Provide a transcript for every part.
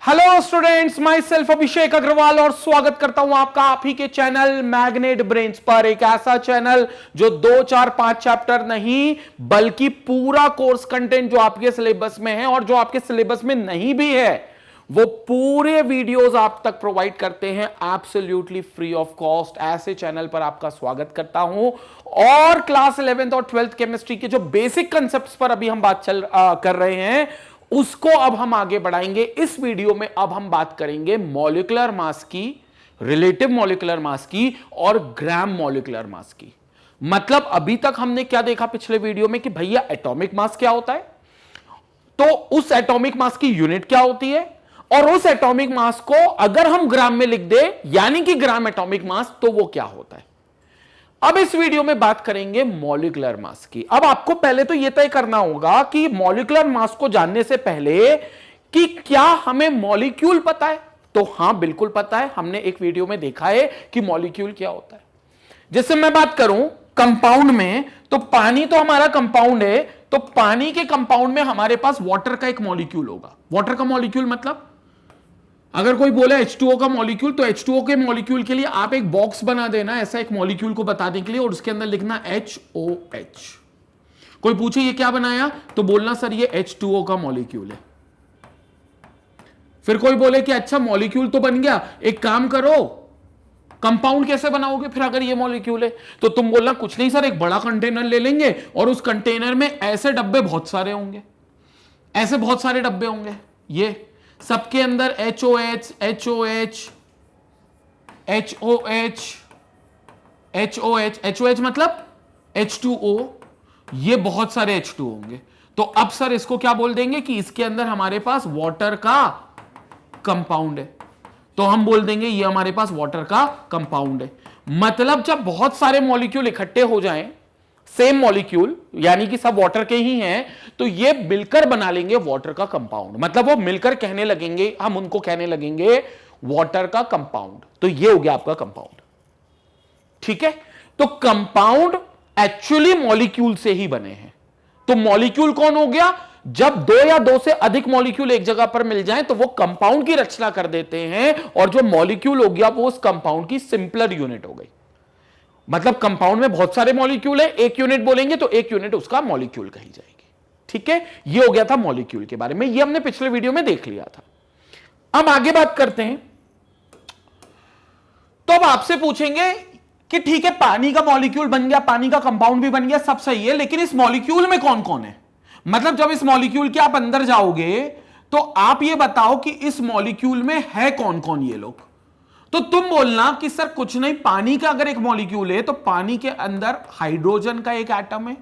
Hello students, my self अभिषेक अग्रवाल और स्वागत करता हूं आपका आप ही के चैनल मैग्नेट ब्रेन्स पर। एक ऐसा चैनल जो 2, 4, 5 चैप्टर नहीं बल्कि पूरा कोर्स कंटेंट जो आपके सिलेबस में है और जो आपके सिलेबस में नहीं भी है वो पूरे वीडियोस आप तक प्रोवाइड करते हैं एब्सोल्युटली फ्री ऑफ कॉस्ट। ऐसे चैनल पर आपका स्वागत करता हूं और क्लास 11th और 12th केमिस्ट्री के जो बेसिक कंसेप्ट्स पर अभी हम बात कर रहे हैं उसको अब हम आगे बढ़ाएंगे। इस वीडियो में अब हम बात करेंगे मॉलिक्यूलर मास की, रिलेटिव मॉलिक्यूलर मास की और ग्राम मॉलिक्यूलर मास की। मतलब अभी तक हमने क्या देखा पिछले वीडियो में कि भैया एटॉमिक मास क्या होता है, तो उस एटॉमिक मास की यूनिट क्या होती है और उस एटॉमिक मास को अगर हम ग्राम में लिख दे यानी कि ग्राम एटॉमिक मास, तो वो क्या होता है। अब इस वीडियो में बात करेंगे मॉलिक्यूलर मास की। अब आपको पहले तो यह तय करना होगा कि मॉलिक्यूलर मास को जानने से पहले कि क्या हमें मॉलिक्यूल पता है। तो हां, बिल्कुल पता है। हमने एक वीडियो में देखा है कि मॉलिक्यूल क्या होता है। जैसे मैं बात करूं कंपाउंड में, तो पानी तो हमारा कंपाउंड है, तो पानी के कंपाउंड में हमारे पास वाटर का एक मॉलिक्यूल होगा। वाटर का मॉलिक्यूल मतलब अगर कोई बोले H2O का मॉलिक्यूल, तो H2O के मॉलिक्यूल के लिए आप एक बॉक्स बना देना ऐसा एक मॉलिक्यूल को बताने के लिए और उसके अंदर लिखना HOH। कोई पूछे ये क्या बनाया, तो बोलना सर ये H2O का मॉलिक्यूल है। फिर कोई बोले कि अच्छा मॉलिक्यूल तो बन गया, एक काम करो कंपाउंड कैसे बनाओगे फिर अगर ये मॉलिक्यूल है, तो तुम बोलना कुछ नहीं सर, एक बड़ा कंटेनर ले लेंगे और उस कंटेनर में ऐसे डब्बे बहुत सारे होंगे, ऐसे बहुत सारे डब्बे होंगे, ये सबके अंदर HOH HOH HOH HOH HOH मतलब H2O, ये बहुत सारे H2O होंगे। तो अब सर इसको क्या बोल देंगे कि इसके अंदर हमारे पास वाटर का कंपाउंड है, तो हम बोल देंगे ये हमारे पास वाटर का कंपाउंड है। मतलब जब बहुत सारे मॉलिक्यूल इकट्ठे हो जाएं, सेम मॉलिक्यूल यानी कि सब वाटर के ही हैं, तो ये मिलकर बना लेंगे वाटर का कंपाउंड। मतलब वो मिलकर कहने लगेंगे, हम उनको कहने लगेंगे वाटर का कंपाउंड। तो ये हो गया आपका कंपाउंड। ठीक है, तो कंपाउंड एक्चुअली मॉलिक्यूल से ही बने हैं। तो मॉलिक्यूल कौन हो गया, जब 2 या 2 से अधिक मॉलिक्यूल एक जगह पर मिल जाएं तो वो कंपाउंड की रचना कर देते हैं, और जो मॉलिक्यूल हो गया वो उस कंपाउंड की सिंपलर यूनिट हो गई। मतलब कंपाउंड में बहुत सारे मॉलिक्यूल है, एक यूनिट बोलेंगे तो एक यूनिट उसका मॉलिक्यूल कही जाएगी। ठीक है, ये हो गया था मॉलिक्यूल के बारे में, ये हमने पिछले वीडियो में देख लिया था। अब आगे बात करते हैं। तो अब आपसे पूछेंगे कि ठीक है पानी का मॉलिक्यूल बन गया, पानी का कंपाउंड भी बन गया, सब सही है, लेकिन इस मॉलिक्यूल में कौन कौन है। मतलब जब इस मॉलिक्यूल के आप अंदर जाओगे तो आप ये बताओ कि इस मॉलिक्यूल में है कौन कौन ये लोग। तो तुम बोलना कि सर कुछ नहीं, पानी का अगर एक मॉलिक्यूल है तो पानी के अंदर हाइड्रोजन का एक एटम है,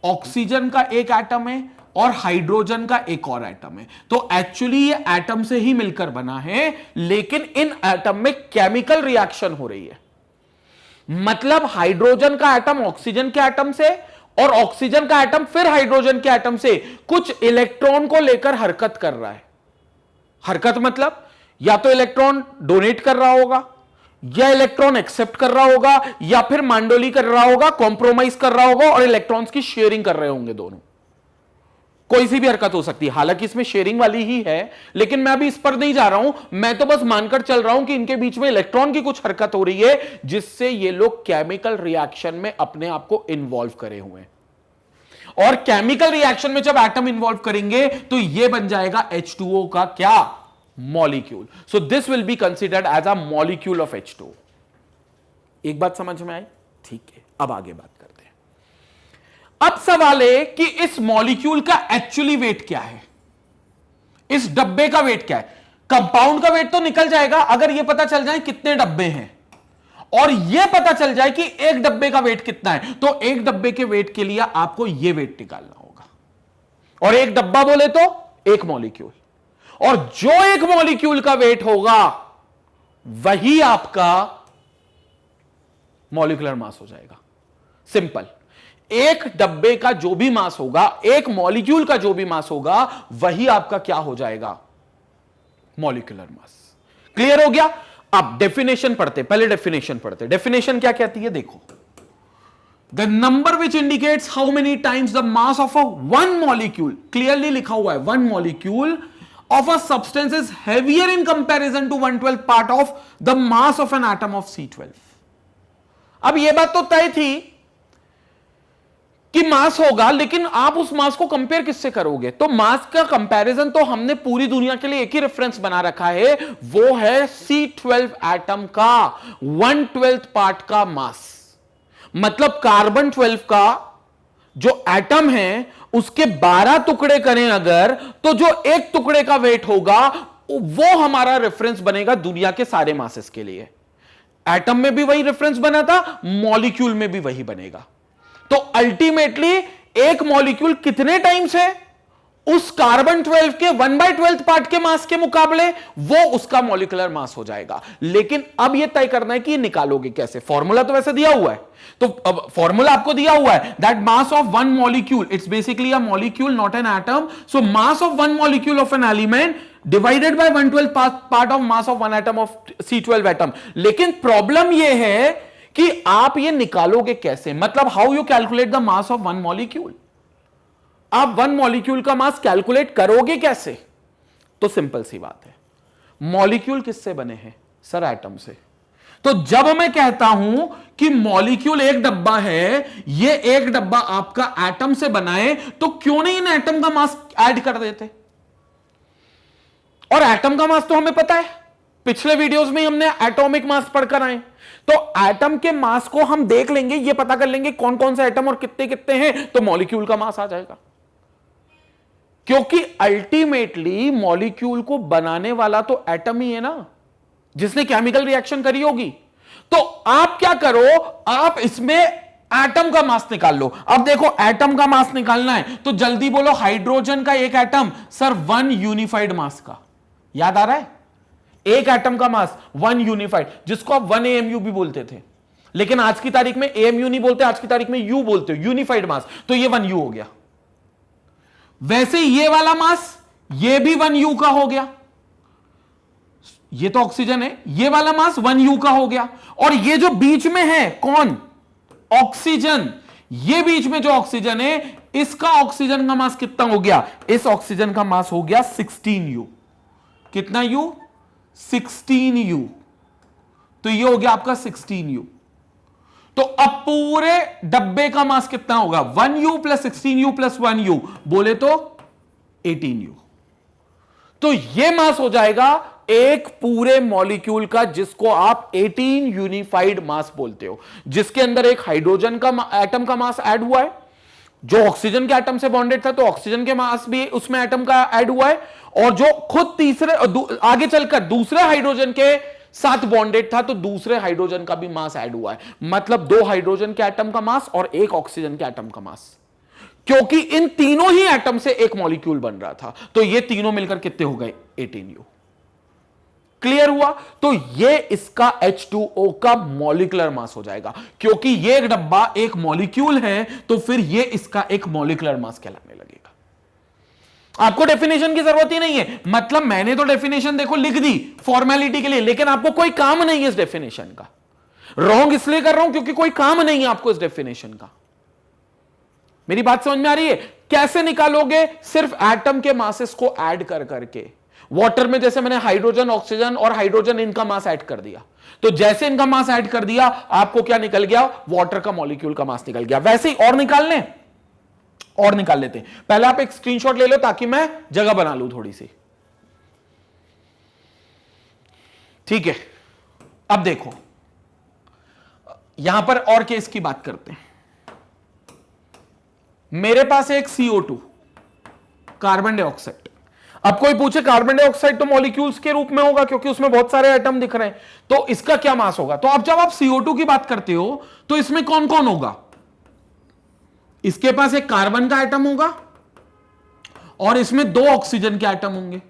ऑक्सीजन का एक एटम है और हाइड्रोजन का एक और एटम है। तो एक्चुअली ये एटम से ही मिलकर बना है, लेकिन इन एटम में केमिकल रिएक्शन हो रही है। मतलब हाइड्रोजन का एटम ऑक्सीजन के एटम से और ऑक्सीजन का एटम फिर हाइड्रोजन के एटम से कुछ इलेक्ट्रॉन को लेकर हरकत कर रहा है। हरकत मतलब या तो इलेक्ट्रॉन डोनेट कर रहा होगा, या इलेक्ट्रॉन एक्सेप्ट कर रहा होगा, या फिर मांडोली कर रहा होगा, कॉम्प्रोमाइज कर रहा होगा और इलेक्ट्रॉन्स की शेयरिंग कर रहे होंगे। दोनों कोई सी भी हरकत हो सकती है, हालांकि इसमें शेयरिंग वाली ही है, लेकिन मैं अभी इस पर नहीं जा रहा हूं। मैं तो बस मानकर चल रहा हूं कि इनके बीच में इलेक्ट्रॉन की कुछ हरकत हो रही है जिससे ये लोग केमिकल रिएक्शन में अपने आप को इन्वॉल्व करे हुए हैं। और केमिकल रिएक्शन में जब एटम इन्वॉल्व करेंगे तो ये बन जाएगा H2O का क्या molecule. So this will be considered as a molecule of H2O। एक बात समझ में आई? ठीक है, अब आगे बात करते हैं। अब सवाल है कि इस मॉलिक्यूल का एक्चुअली वेट क्या है, इस डब्बे का वेट क्या है। कंपाउंड का वेट तो निकल जाएगा अगर यह पता चल जाए कितने डब्बे हैं और यह पता चल जाए कि एक डब्बे का वेट कितना है। तो एक डब्बे के वेट के लिए आपको यह वेट निकालना होगा, और एक डब्बा बोले तो एक मॉलिक्यूल, और जो एक मॉलिक्यूल का वेट होगा वही आपका मॉलिक्यूलर मास हो जाएगा। सिंपल, एक डब्बे का जो भी मास होगा, एक मॉलिक्यूल का जो भी मास होगा, वही आपका क्या हो जाएगा, मॉलिक्यूलर मास। क्लियर हो गया? अब डेफिनेशन पढ़ते, पहले डेफिनेशन पढ़ते। डेफिनेशन क्या कहती है देखो, the number which indicates how many times the mass of a one molecule, clearly लिखा हुआ है one molecule of a substance is heavier in comparison to 1/12 part of the mass of an atom of C12. अब यह बात तो तय थी कि मास होगा, लेकिन आप उस मास को कंपेयर किससे करोगे? तो मास का कंपैरिजन तो हमने पूरी दुनिया के लिए एक ही रेफरेंस बना रखा है, वो है C12 एटम का 1/12 पार्ट का मास। मतलब कार्बन 12 का जो एटम है उसके 12 टुकड़े करें अगर, तो जो एक टुकड़े का वेट होगा वो हमारा रेफरेंस बनेगा दुनिया के सारे मासेस के लिए। एटम में भी वही रेफरेंस बना था, मॉलिक्यूल में भी वही बनेगा। तो अल्टीमेटली एक मॉलिक्यूल कितने टाइम्स है उस कार्बन 12 के 1/12 पार्ट के मास के मुकाबले, वो उसका मॉलिक्यूलर मास हो जाएगा। लेकिन अब यह तय करना है कि निकालोगे कैसे। फॉर्मूला तो वैसे दिया हुआ है, तो अब फॉर्मूला आपको दिया हुआ है that mass of one molecule, it's basically a molecule not an atom, so mass of one molecule of an element divided by 1/12 part of mass of one atom of C12 atom. लेकिन problem यह है कि आप ये निकालोगे कैसे, मतलब how you calculate the mass of one molecule. आप वन मॉलिक्यूल का मास कैलकुलेट करोगे कैसे? तो सिंपल सी बात है, मॉलिक्यूल किससे बने हैं सर? एटम से। तो जब मैं कहता हूं कि मॉलिक्यूल एक डब्बा है, ये एक डब्बा आपका एटम से बनाए, तो क्यों नहीं इन एटम का मास ऐड कर देते? और एटम का मास तो हमें पता है, पिछले वीडियोस में हमने एटॉमिक मास पढ़कर आए। तो एटम के मास को हम देख लेंगे, ये पता कर लेंगे कौन कौन से एटम और कितने कितने हैं, तो मॉलिक्यूल का मास आ जाएगा। क्योंकि अल्टीमेटली मॉलिक्यूल को बनाने वाला तो एटम ही है ना, जिसने केमिकल रिएक्शन करी होगी। तो आप क्या करो, आप इसमें एटम का मास निकाल लो। अब देखो एटम का मास निकालना है तो जल्दी बोलो, हाइड्रोजन का एक एटम सर 1 यूनिफाइड मास का, याद आ रहा है? एक एटम का मास 1 यूनिफाइड, जिसको आप 1 AMU भी बोलते थे, लेकिन आज की तारीख में AMU नहीं बोलते, आज की तारीख में U बोलते हो, यूनिफाइड मास। तो ये 1U हो गया। वैसे ये वाला मास ये भी 1U का हो गया, ये तो ऑक्सीजन है, ये वाला मास 1U का हो गया। और ये जो बीच में है कौन? ऑक्सीजन। ये बीच में जो ऑक्सीजन है, इसका ऑक्सीजन का मास कितना हो गया? इस ऑक्सीजन का मास हो गया 16U। कितना U? 16U। तो ये हो गया आपका 16U। तो अब पूरे डब्बे का मास कितना होगा? 1U plus 16U plus 1U, बोले तो 18U। तो ये मास हो जाएगा एक पूरे मॉलिक्यूल का, जिसको आप 18 यूनिफाइड मास बोलते हो, जिसके अंदर एक हाइड्रोजन का एटम का मास ऐड हुआ है, जो ऑक्सीजन के एटम से बॉन्डेड था, तो ऑक्सीजन के मास भी उसमें एटम का ऐड हुआ है, और जो खुद तीसरे आगे चलकर दूसरे हाइड्रोजन के साथ बॉन्डेड था, तो दूसरे हाइड्रोजन का भी मास ऐड हुआ है। मतलब 2 हाइड्रोजन के एटम का मास और 1 ऑक्सीजन के एटम का मास, क्योंकि इन तीनों ही एटम से एक मॉलिक्यूल बन रहा था। तो ये तीनों मिलकर कितने हो गए? 18U। क्लियर हुआ? तो ये इसका H2O का मॉलिक्यूलर मास हो जाएगा, क्योंकि ये एक डब्बा एक मॉलिक्यूल है, तो फिर ये इसका एक मॉलिक्यूलर मास कहलाने लगेगा। आपको डेफिनेशन की जरूरत ही नहीं है, मतलब मैंने तो डेफिनेशन देखो लिख दी फॉर्मेलिटी के लिए, लेकिन आपको कोई काम नहीं है इस डेफिनेशन का। रॉन्ग इसलिए कर रहा हूं क्योंकि कोई काम नहीं है आपको इस डेफिनेशन का। मेरी बात समझ में आ रही है? कैसे निकालोगे? सिर्फ एटम के मासेस को ऐड कर करके। वाटर में जैसे मैंने हाइड्रोजन, ऑक्सीजन और हाइड्रोजन, इनका मास ऐड कर दिया, तो जैसे इनका मास ऐड कर दिया, आपको क्या निकल गया? वाटर का मॉलिक्यूल का मास निकल गया। वैसे ही और निकाल लें, और निकाल लेते हैं। पहले आप एक स्क्रीनशॉट ले लो ताकि मैं जगह बना लूं थोड़ी सी। ठीक है, अब देखो यहां पर और केस की बात करते हैं। मेरे पास एक CO2 कार्बन डाइऑक्साइड। अब कोई पूछे कार्बन डाइऑक्साइड तो मॉलिक्यूल्स के रूप में होगा क्योंकि उसमें बहुत सारे एटम दिख रहे हैं, तो इसका क्या मास होगा? तो अब जब आप CO2 की बात करते हो तो इसमें कौन कौन होगा? इसके पास एक कार्बन का एटम होगा और इसमें 2 ऑक्सीजन के एटम होंगे।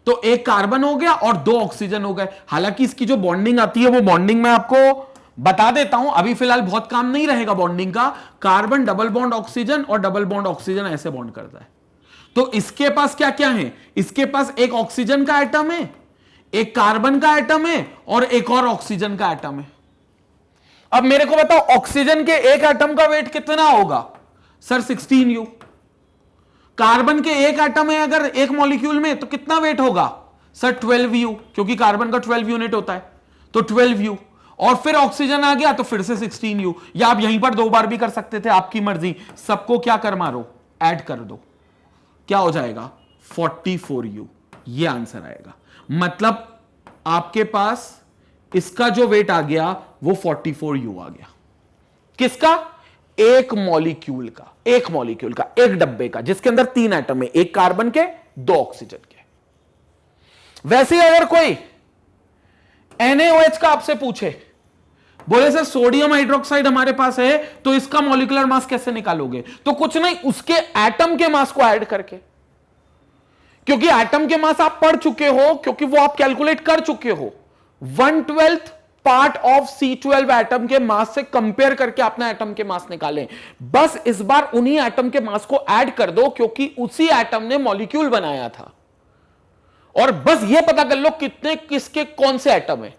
तो एक कार्बन हो गया और 2 ऑक्सीजन हो गए। हालांकि इसकी जो बॉन्डिंग आती है वो बॉन्डिंग मैं आपको बता देता हूं, अभी फिलहाल बहुत काम नहीं रहेगा बॉन्डिंग का। कार्बन डबल बॉन्ड ऑक्सीजन और डबल बॉन्ड ऑक्सीजन ऐसे बॉन्ड करता है। तो इसके पास क्या क्या है? इसके पास एक ऑक्सीजन का एटम है, एक कार्बन का एटम है और एक और ऑक्सीजन का एटम है। अब मेरे को बताओ ऑक्सीजन के एक एटम का वेट कितना होगा? Sir 16U। कार्बन के एक एटम है अगर एक मॉलिक्यूल में तो कितना वेट होगा सर 12U, क्योंकि कार्बन का 12 यूनिट होता है तो 12U, और फिर ऑक्सीजन आ गया तो फिर से 16U, या आप यहीं पर 2 बार भी कर सकते थे, आपकी मर्जी। सबको क्या कर मारो, ऐड कर दो, क्या हो जाएगा 44U, ये आंसर आएगा। मतलब आपके पास इसका जो वेट आ गया वो 44U आ गया। किसका, एक मॉलिक्यूल का, एक मॉलिक्यूल का, एक डब्बे का जिसके अंदर 3 एटम है, एक कार्बन के 2 ऑक्सीजन के। वैसे अगर कोई NaOH का आपसे पूछे, बोले सर सोडियम हाइड्रोक्साइड हमारे पास है तो इसका मॉलिक्यूलर मास कैसे निकालोगे, तो कुछ नहीं, उसके एटम के मास को ऐड करके, क्योंकि एटम के मास आप पढ़ चुके हो, क्योंकि वो आप कैलकुलेट कर चुके हो। 1/12 पार्ट ऑफ C12 एटम के मास से कंपेयर करके अपना एटम के मास निकालें। बस इस बार उन्हीं एटम के मास को ऐड कर दो, क्योंकि उसी एटम ने मॉलिक्यूल बनाया था, और बस ये पता कर लो कितने किसके कौन से एटम है।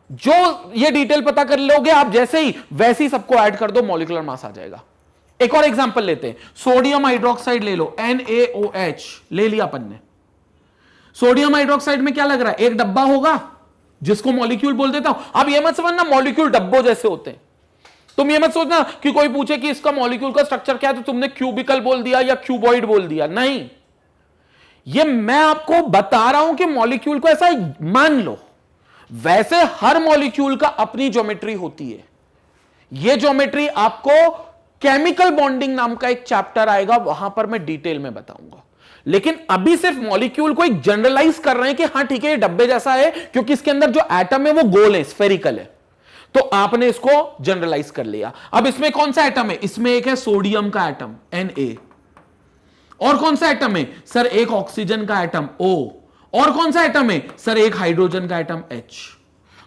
जो ये डिटेल पता कर लोगे आप जैसे ही, वैसे ही सबको ऐड कर दो, मॉलिक्यूलर मास आ जाएगा। एक और एग्जांपल लेते हैं, सोडियम हाइड्रोक्साइड ले लो, NaOH ले लिया अपन ने। सोडियम हाइड्रोक्साइड में क्या लग रहा है, एक डब्बा होगा जिसको मॉलिक्यूल बोल देता हूं। अब ये मत समझना मॉलिक्यूल डब्बों जैसे होते हैं, तुम ये मत सोचना कि कोई पूछे कि इसका मॉलिक्यूल का स्ट्रक्चर क्या है तो तुमने क्यूबिकल बोल दिया या क्यूबॉइड बोल दिया, नहीं। ये मैं आपको बता रहा हूं कि मॉलिक्यूल को ऐसा मान लो। वैसे हर मॉलिक्यूल का अपनी ज्योमेट्री होती है। यह ज्योमेट्री आपको केमिकल बॉन्डिंग नाम का एक चैप्टर आएगा, वहां पर मैं डिटेल में बताऊंगा। लेकिन अभी सिर्फ मॉलिक्यूल को एक जनरलाइज कर रहे हैं कि हां ठीक है ये डब्बे जैसा है, क्योंकि इसके अंदर जो एटम है वो गोल है, स्फेरिकल है, तो आपने इसको जनरलाइज कर लिया। अब इसमें कौन सा एटम है, इसमें एक है सोडियम का एटम Na, और कौन सा एटम है सर, एक ऑक्सीजन का एटम O, और कौन सा एटम है सर, एक हाइड्रोजन का एटम H।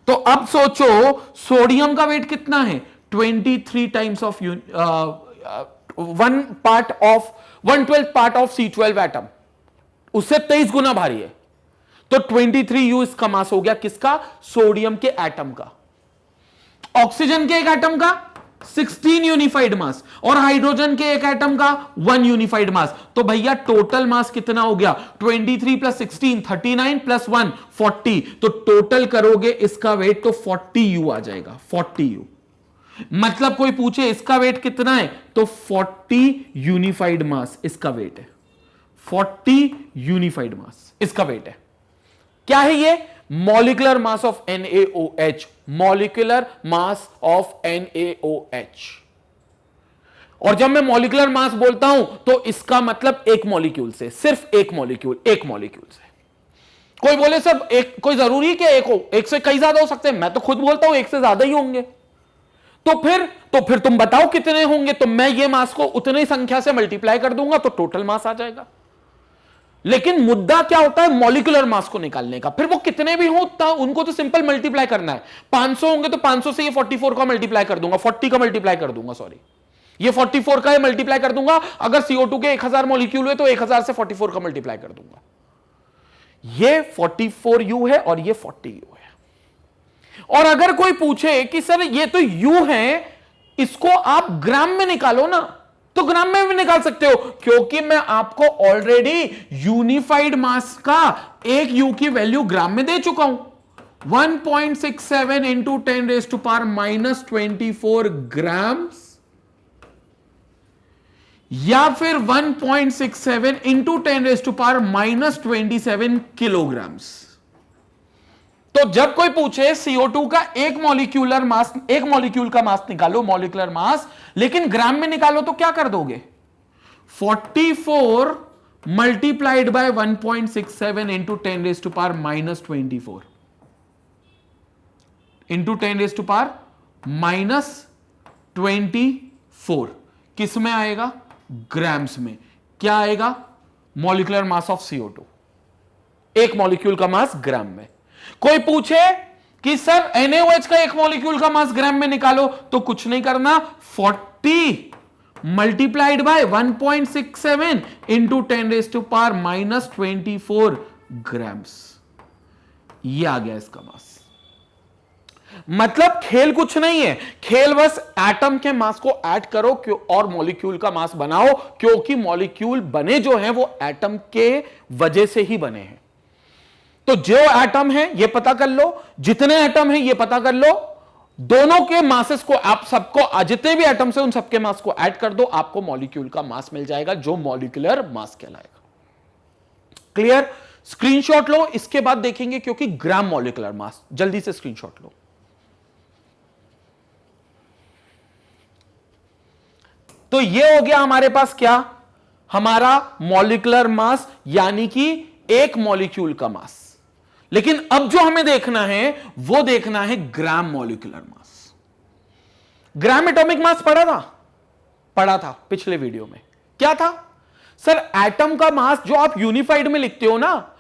तो अब सोचो सोडियम का वेट कितना है, 23 times of 1/12 part of C12 atom, उससे 23 गुना भारी है, तो 23U इसका मास हो गया, किसका, सोडियम के एटम का। ऑक्सीजन के एक एटम का 16 यूनिफाइड मास, और हाइड्रोजन के एक एटम का 1 यूनिफाइड मास। तो भैया टोटल मास कितना हो गया, 23 + 16 39 + 1 40, तो टोटल करोगे इसका वेट तो 40U आ जाएगा, 40U। मतलब कोई पूछे इसका वेट कितना है, तो 40 यूनिफाइड मास इसका वेट है, 40 यूनिफाइड मास इसका वेट है। क्या है ये, molecular mass of NaOH, molecular mass of NaOH। और जब मैं मॉलिक्यूलर मास बोलता हूं तो इसका मतलब एक मॉलिक्यूल से, सिर्फ एक मॉलिक्यूल, एक मॉलिक्यूल से। कोई बोले सब एक, कोई जरूरी है कि एक हो, एक से कई ज्यादा हो सकते हैं, मैं तो खुद बोलता हूं एक से ज्यादा ही होंगे। तो फिर तुम बताओ कितने होंगे, तो मैं ये मास को उतनी संख्या से मल्टीप्लाई कर दूंगा तो टोटल मास आ जाएगा। लेकिन मुद्दा क्या होता है मॉलिक्यूलर मास को निकालने का, फिर वो कितने भी हो उनको तो सिंपल मल्टीप्लाई करना है। 500 होंगे तो 500 से ये 44 का मल्टीप्लाई कर दूंगा, 40 का मल्टीप्लाई कर दूंगा, सॉरी ये 44 का मल्टीप्लाई कर दूंगा। अगर CO2 के 1000 मॉलिक्यूल हुए तो 1000 से 44 का मल्टीप्लाई कर दूंगा। ये 44U है और ये 40U है। और अगर कोई पूछे कि सर ये तो U है, इसको आप ग्राम में निकालो ना, तो ग्राम में भी निकाल सकते हो, क्योंकि मैं आपको ऑलरेडी यूनिफाइड मास का एक U की वैल्यू ग्राम में दे चुका हूं, 1.67 इंटू 10⁻⁻24 ग्राम्स, या फिर 1.67 इंटू 10⁻⁻27 किलोग्राम्स। तो जब कोई पूछे CO2 का एक मॉलिक्यूल का मास निकालो, मॉलिक्यूलर मास, लेकिन ग्राम में निकालो, तो क्या कर दोगे, 44 मल्टीप्लाइड बाय 1.67 इंटू 10⁻⁻24 इंटू 10⁻⁻24 किस में आएगा, ग्राम्स में। क्या आएगा, मॉलिक्यूलर मास ऑफ CO2, एक मॉलिक्यूल का मास ग्राम में। कोई पूछे कि सर NaOH का एक मॉलिक्यूल का मास ग्राम में निकालो, तो कुछ नहीं करना, 40 मल्टीप्लाइड बाय 1.67 इंटू 10⁻⁻24 ग्राम्स, ये आ गया इसका मास। मतलब खेल कुछ नहीं है, खेल बस एटम के मास को ऐड करो क्यों और मॉलिक्यूल का मास बनाओ, क्योंकि मॉलिक्यूल बने जो हैं वो एटम के वजह से ही बने हैं। तो जो एटम है ये पता कर लो, जितने एटम है ये पता कर लो, दोनों के मासेस को आप सबको जितने भी एटम्स है उन सबके मास को ऐड कर दो, आपको मॉलिक्यूल का मास मिल जाएगा जो मॉलिक्यूलर मास कहलाएगा। क्लियर? स्क्रीनशॉट लो, इसके बाद देखेंगे क्योंकि ग्राम मॉलिक्यूलर मास, जल्दी से स्क्रीनशॉट लो। तो ये हो गया हमारे पास क्या, हमारा मॉलिक्यूलर मास यानी कि एक मॉलिक्यूल का मास। लेकिन अब जो हमें देखना है वो देखना है gram molecular mass. Gram atomic mass पढ़ा था पिछले वीडियो में। क्या था सर? एटम का मास जो आप यूनिफाइड में लिखते हो ना,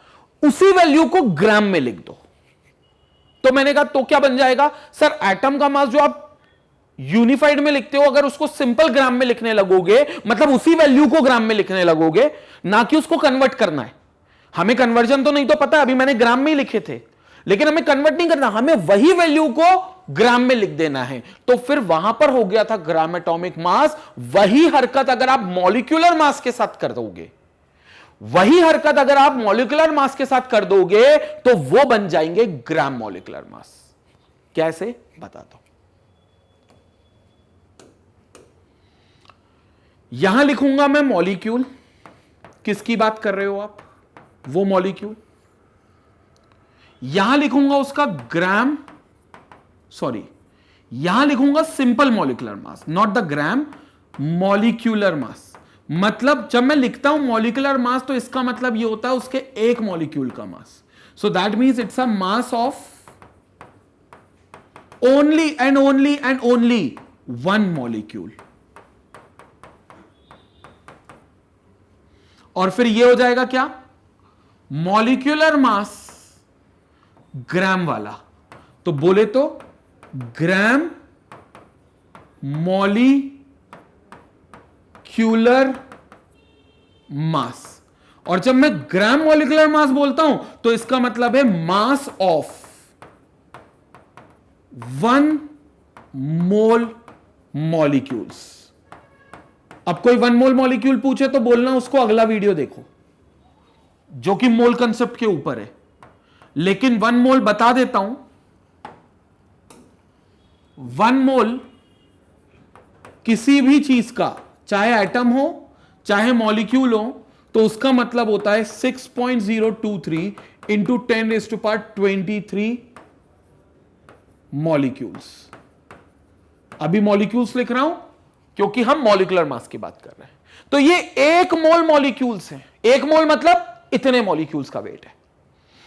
उसी वैल्यू को ग्राम में लिख दो। तो मैंने कहा तो क्या बन जाएगा सर? एटम का मास जो आप यूनिफाइड में लिखते हो, अगर उसको सिंपल ग्राम में लिखने लगोगे, मतलब उसी वैल्यू को ग्राम में लिखने लगोगे, ना कि उसको कन्वर्ट करना है। हमें कन्वर्जन तो नहीं तो पता, अभी मैंने ग्राम में ही लिखे थे, लेकिन हमें कन्वर्ट नहीं करना, हमें वही वैल्यू को ग्राम में लिख देना है। तो फिर वहां पर हो गया था ग्राम एटॉमिक मास। वही हरकत अगर आप मॉलिक्यूलर मास के साथ कर दोगे, वही हरकत अगर आप मॉलिक्यूलर मास के साथ कर दोगे तो वो बन जाएंगे ग्राम मॉलिक्यूलर मास। कैसे बताता हूं। यहां लिखूंगा मैं मॉलिक्यूल, किसकी बात कर रहे हो आप? वो मॉलिक्यूल। यहां लिखूंगा उसका ग्राम, सॉरी यहां लिखूंगा simple molecular mass, not the gram, molecular mass. मतलब जब मैं लिखता हूं मॉलिक्यूलर मास तो इसका मतलब ये होता है उसके एक मॉलिक्यूल का mass. So that means it's a mass of only and only one molecule. और फिर ये हो जाएगा क्या? मॉलिक्यूलर मास ग्राम वाला। तो बोले तो ग्राम मॉलिक्यूलर मास। और जब मैं ग्राम मॉलिक्यूलर मास बोलता हूं तो इसका मतलब है मास ऑफ 1 मोल मॉलिक्यूल्स। अब कोई 1 मोल मॉलिक्यूल पूछे तो बोलना उसको अगला वीडियो देखो जो कि मोल कंसेप्ट के ऊपर है, लेकिन 1 मोल बता देता हूं। 1 मोल किसी भी चीज का, चाहे एटम हो चाहे मॉलिक्यूल हो, तो उसका मतलब होता है 6.023 इंटू 10⁻23 मॉलिक्यूल्स। अभी मॉलिक्यूल्स लिख रहा हूं क्योंकि हम मॉलिक्यूलर मास की बात कर रहे हैं। तो ये 1 मोल मॉलिक्यूल्स हैं। 1 मोल मतलब इतने मॉलिक्यूल्स का वेट है,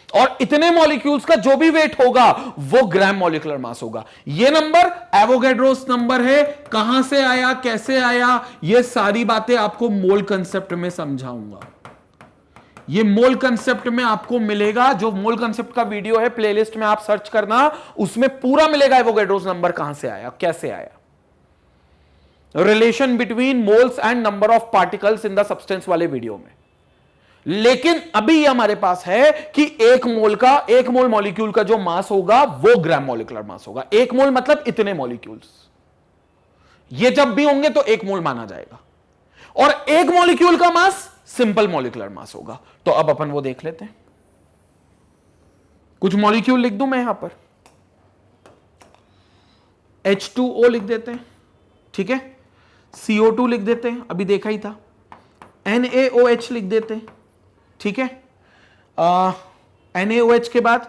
और इतने मॉलिक्यूल्स का जो भी वेट होगा वो ग्राम मॉलिक्यूलर मास होगा। ये नंबर एवोगैड्रोस नंबर है। कहां से आया, कैसे आया, ये सारी बातें आपको मोल कंसेप्ट में समझाऊंगा। ये मोल कंसेप्ट में आपको मिलेगा। जो मोल कंसेप्ट का वीडियो है प्लेलिस्ट में आप सर्च करना, उसमें पूरा मिलेगा एवोगैड्रोस नंबर कहां से आया, कैसे आया, relation between moles and number of particles in the substance वाले वीडियो में। लेकिन अभी ये हमारे पास है कि 1 मोल मॉलिक्यूल का जो मास होगा वो ग्राम मॉलिक्यूलर मास होगा। 1 मोल मतलब इतने मॉलिक्यूल्स, ये जब भी होंगे तो 1 मोल माना जाएगा। और 1 मॉलिक्यूल का मास सिंपल मॉलिक्यूलर मास होगा। तो अब अपन वो देख लेते हैं। कुछ मॉलिक्यूल लिख दूं मैं यहां पर, H2O लिख देते हैं, ठीक है, CO2 लिख देते हैं, अभी देखा ही था, NaOH लिख देते हैं, ठीक है, NaOH के बाद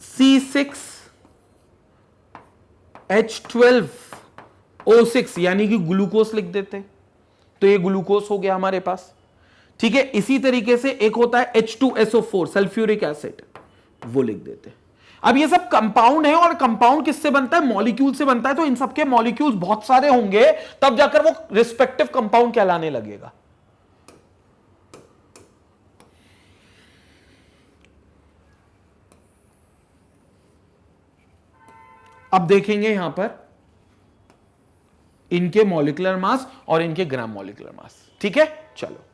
C6H12O6 यानी कि ग्लूकोस लिख देते हैं। तो ये ग्लूकोस हो गया हमारे पास, ठीक है। इसी तरीके से एक होता है H2SO4 सल्फ्यूरिक एसिड, वो लिख देते हैं। अब ये सब कंपाउंड है, और कंपाउंड किससे बनता है? मॉलिक्यूल से बनता है। तो इन सबके मॉलिक्यूल्स बहुत सारे होंगे, तब जाकर वो रिस्पेक्टिव कंपाउंड कहलाने लगेगा। अब देखेंगे यहां पर इनके मॉलिक्यूलर मास और इनके ग्राम मॉलिक्यूलर मास, ठीक है। चलो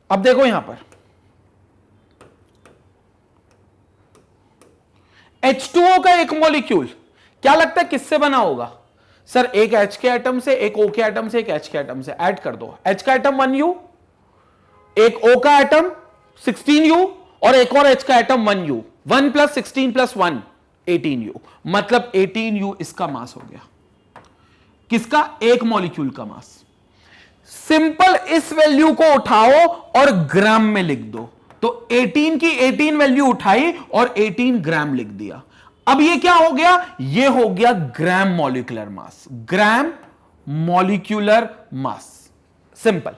अब देखो यहां पर H2O का एक मॉलिक्यूल क्या लगता है किससे बना होगा? सर एक H के एटम से, एक O के एटम से, एक H के एटम से। ऐड कर दो, H का एटम 1U, एक O का एटम 16U और एक और H का एटम 1U। 1 + 16 + 1 18U, मतलब 18U इसका मास हो गया। किसका? एक मॉलिक्यूल का मास। सिंपल इस वैल्यू को उठाओ और ग्राम में लिख दो। तो 18 की 18 वैल्यू उठाई और 18 ग्राम लिख दिया। अब ये क्या हो गया? ये हो गया gram molecular mass. Gram molecular mass, simple.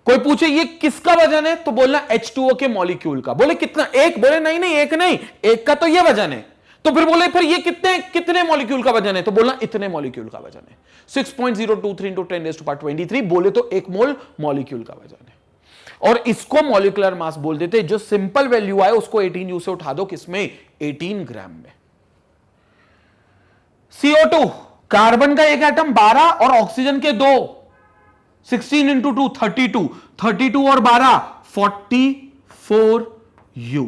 कोई पूछे ये किसका वजन है, तो बोलना H2O के मॉलिक्यूल का। बोले कितना? एक। बोले नहीं नहीं एक नहीं, एक का तो ये वजन है। तो फिर बोले फिर ये कितने कितने मॉलिक्यूल का वजन है, तो बोलना इतने मॉलिक्यूल का वजन है। 6.023 × 10⁻23, बोले तो एक मोल मॉलिक्यूल का वजन है। और इसको मॉलिक्यूलर मास बोल देते हैं। जो सिंपल वैल्यू आए उसको 18U से उठा दो, किसमें? 18 ग्राम में। CO2, कार्बन का एक एटम 12 और ऑक्सीजन के 2, 16 × 2 32, 32 और 12 44U।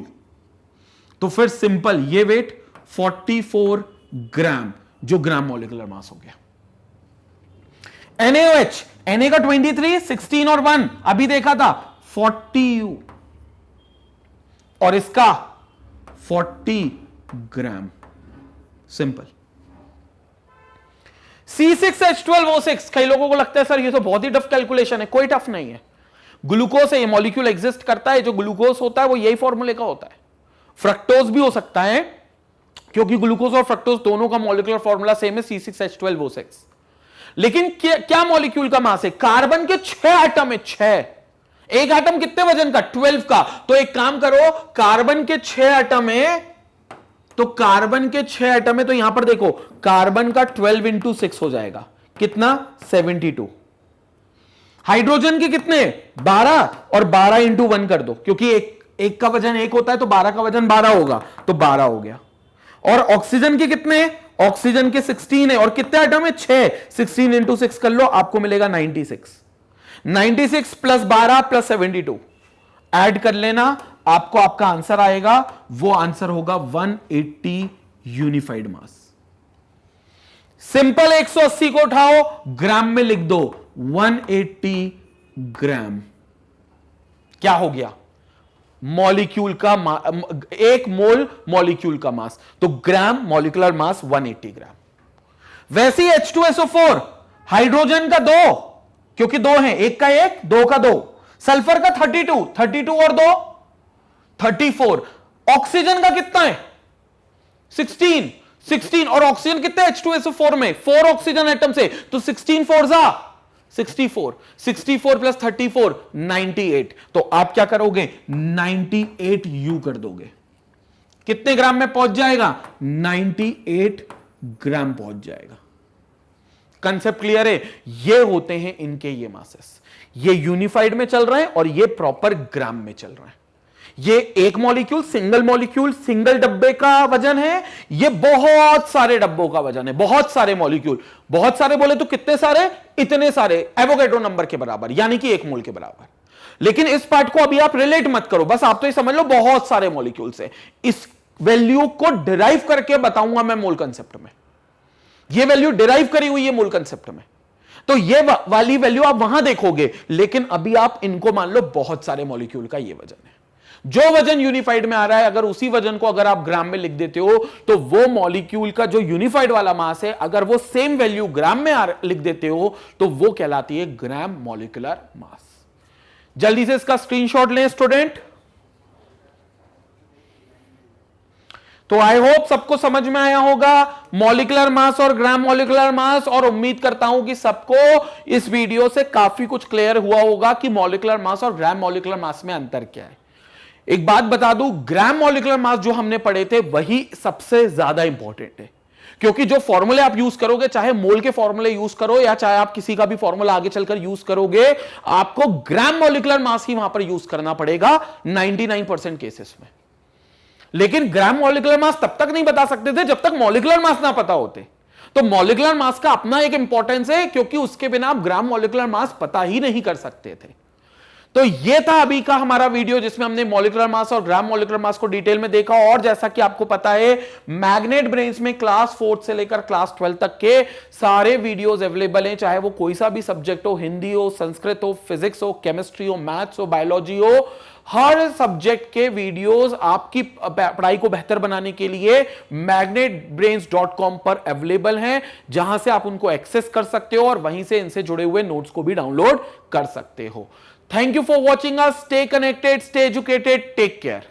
तो फिर सिंपल ये वेट 44 ग्राम, जो ग्राम मॉलिक्यूलर मास हो गया। NaOH, Na का 23, 16 और 1 अभी देखा था 40U और इसका 40 ग्राम, सिंपल। C6H12O6, कई लोगों को लगता है सर ये तो बहुत ही टफ कैलकुलेशन है। कोई टफ नहीं है। ग्लूकोज है, ये मॉलिक्यूल एग्जिस्ट करता है। जो ग्लूकोज होता है वो यही फॉर्मूले का होता है। फ्रक्टोज भी हो सकता है, क्योंकि ग्लूकोज और फ्रक्टोज दोनों का मॉलिक्यूलर फॉर्मूला सेम है, C6H12O6। लेकिन क्या मॉलिक्यूल का मास है? कार्बन के 6 एटम है, 6। एक एटम कितने वजन का? 12 का। तो एक काम करो, कार्बन के 6 एटम है, तो कार्बन के 6 एटम है, तो यहां पर देखो कार्बन का 12 × 6 हो जाएगा, कितना? 72। हाइड्रोजन के कितने? 12 और 12 × 1 कर दो, क्योंकि एक का वजन 1 होता है, तो 12 का वजन 12 होगा, तो 12 हो गया। और ऑक्सीजन के कितने? ऑक्सीजन के 16 है और कितने एटम है? 6। 16 × 6 कर लो, आपको मिलेगा 96। 96 + 12 + 72 ऐड कर लेना, आपको आपका आंसर आएगा। वो आंसर होगा 180 यूनिफाइड मास। सिंपल 180 को उठाओ, ग्राम में लिख दो, 180 ग्राम। क्या हो गया? मॉलिक्यूल का एक मोल मॉलिक्यूल का मास, तो ग्राम मॉलिक्यूलर मास 180 ग्राम। वैसे ही H2SO4, हाइड्रोजन का 2, क्योंकि 2 है, एक का 1, 2 का 2। सल्फर का 32, 32 और 2 34। ऑक्सीजन का कितना है? 16, 16 और ऑक्सीजन कितने? H2SO4 में 4 ऑक्सीजन एटम से, तो 16 4 जा 64, 64 + 34 98। तो आप क्या करोगे? 98U कर दोगे। कितने ग्राम में पहुंच जाएगा? 98 ग्राम पहुंच जाएगा। कंसेप्ट क्लियर है? ये होते हैं इनके ये मासेस। ये यूनिफाइड में चल रहे हैं और ये प्रॉपर ग्राम में चल रहे हैं। ये एक मॉलिक्यूल, सिंगल मॉलिक्यूल, सिंगल डब्बे का वजन है। ये बहुत सारे डब्बों का वजन है, बहुत सारे मॉलिक्यूल। बहुत सारे बोले तो कितने सारे? इतने सारे, एवोगैड्रो नंबर के बराबर, यानी कि 1 मोल के बराबर। लेकिन इस पार्ट को अभी आप रिलेट मत करो, बस आप तो ये समझ लो बहुत सारे मॉलिक्यूल्स है। इस वैल्यू को डिराइव करके बताऊंगा मैं मोल कंसेप्ट में। ये वैल्यू डिराइव करी हुई है मोल कंसेप्ट में, तो ये वाली वैल्यू आप वहां देखोगे। लेकिन अभी आप इनको मान लो बहुत सारे मॉलिक्यूल का ये वजन है। जो वजन यूनिफाइड में आ रहा है, अगर उसी वजन को अगर आप ग्राम में लिख देते हो, तो वो मॉलिक्यूल का जो यूनिफाइड वाला मास है, अगर वो सेम वैल्यू ग्राम में लिख देते हो, तो वो कहलाती है ग्राम मॉलिक्यूलर मास। जल्दी से इसका स्क्रीनशॉट लें स्टूडेंट। तो आई होप सबको समझ में आया होगा मॉलिक्यूलर मास और ग्राम मॉलिक्यूलर मास, और उम्मीद करता हूं कि सबको इस वीडियो से काफी कुछ क्लियर हुआ होगा कि मॉलिक्यूलर मास और ग्राम मॉलिक्यूलर मास में अंतर क्या है। एक बात बता दूं, ग्राम मॉलिक्यूलर मास जो हमने पढ़े थे वही सबसे ज्यादा इंपॉर्टेंट है, क्योंकि जो फॉर्मूले आप यूज करोगे, चाहे मोल के फॉर्मूले यूज करो या चाहे आप किसी का भी फॉर्मूला आगे चलकर यूज करोगे, आपको ग्राम मॉलिक्यूलर मास ही वहां पर यूज करना पड़ेगा 99% केसेस में। लेकिन ग्राम मॉलिक्यूलर मास तब तक नहीं बता सकते थे जब तक मॉलिक्यूलर मास ना पता होते। तो मॉलिक्यूलर मास का अपना एक इंपॉर्टेंस है, क्योंकि उसके बिना आप ग्राम मॉलिक्यूलर मास पता ही नहीं कर सकते थे। तो ये था अभी का हमारा वीडियो जिसमें हमने मॉलिक्यूलर मास और ग्राम मॉलिक्यूलर मास को डिटेल में देखा। और जैसा कि आपको पता है मैग्नेट ब्रेन्स में क्लास 4 से लेकर क्लास 12 तक के सारे वीडियोस अवेलेबल हैं, चाहे वो कोई सा भी सब्जेक्ट हो, हिंदी हो, संस्कृत हो, फिजिक्स हो, केमिस्ट्री हो, मैथ्स हो, बायोलॉजी हो, हर सब्जेक्ट के वीडियोस आपकी पढ़ाई को बेहतर बनाने के लिए magnetbrains.com पर अवेलेबल हैं, जहां से आप उनको एक्सेस कर सकते हो और वहीं से इनसे जुड़े हुए नोट्स को भी डाउनलोड कर सकते हो। Thank you for watching us. Stay connected, stay educated, take care.